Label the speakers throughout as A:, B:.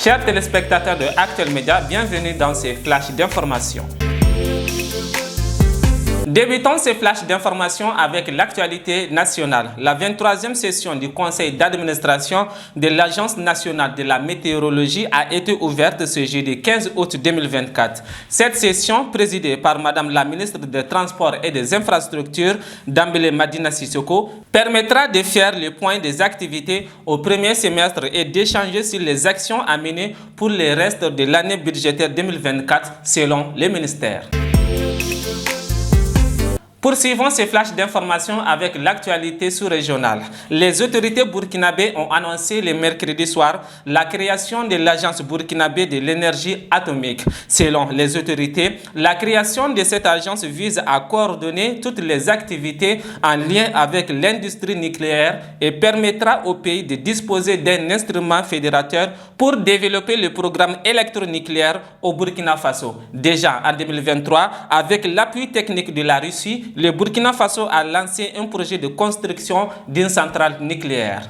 A: Chers téléspectateurs de Actuel Média, bienvenue dans ces flashs d'information. Débutons ces flashs d'information avec l'actualité nationale. La 23e session du conseil d'administration de l'Agence nationale de la météorologie a été ouverte ce jeudi 15 août 2024. Cette session, présidée par Madame la ministre des Transports et des Infrastructures, Dambélé Madina Sissoko, permettra de faire le point des activités au premier semestre et d'échanger sur les actions à mener pour le reste de l'année budgétaire 2024 selon les ministères. Poursuivons ces flashs d'information avec l'actualité sous-régionale. Les autorités burkinabées ont annoncé le mercredi soir la création de l'Agence burkinabé de l'énergie atomique. Selon les autorités, la création de cette agence vise à coordonner toutes les activités en lien avec l'industrie nucléaire et permettra au pays de disposer d'un instrument fédérateur pour développer le programme électronucléaire au Burkina Faso. Déjà en 2023, avec l'appui technique de la Russie, le Burkina Faso a lancé un projet de construction d'une centrale nucléaire.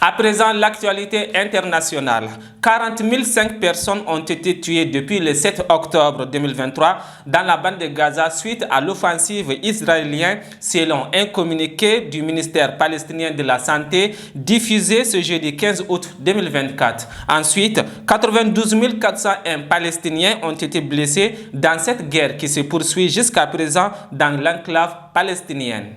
A: À présent, l'actualité internationale. 40 005 personnes ont été tuées depuis le 7 octobre 2023 dans la bande de Gaza suite à l'offensive israélienne, selon un communiqué du ministère palestinien de la Santé diffusé ce jeudi 15 août 2024. Ensuite, 92 401 Palestiniens ont été blessés dans cette guerre qui se poursuit jusqu'à présent dans l'enclave palestinienne.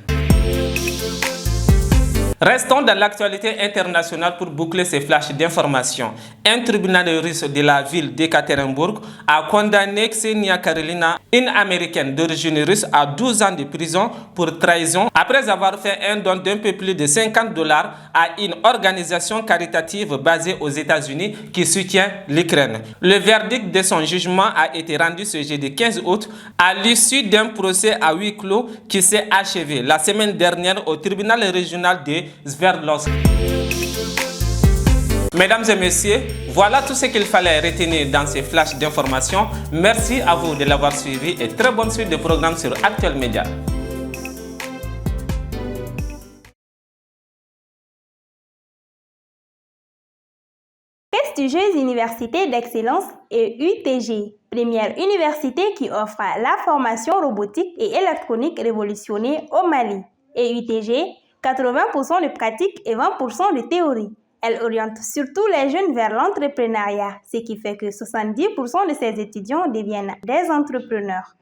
A: Restons dans l'actualité internationale pour boucler ces flashs d'information. Un tribunal russe de la ville d'Ekaterinbourg a condamné Ksenia Karelina, une américaine d'origine russe, à 12 ans de prison pour trahison après avoir fait un don d'un peu plus de $50 à une organisation caritative basée aux États-Unis qui soutient l'Ukraine. Le verdict de son jugement a été rendu ce jeudi 15 août à l'issue d'un procès à huis clos qui s'est achevé la semaine dernière au tribunal régional de Sverdlovsk. Mesdames et messieurs, voilà tout ce qu'il fallait retenir dans ces flashs d'information. Merci à vous de l'avoir suivi et très bonne suite de programmes sur Actuel Média.
B: Prestigieuse université d'excellence et UTG, première université qui offre la formation robotique et électronique révolutionnée au Mali. Et UTG, 80% de pratique et 20% de théorie. Elle oriente surtout les jeunes vers l'entrepreneuriat, ce qui fait que 70% de ses étudiants deviennent des entrepreneurs.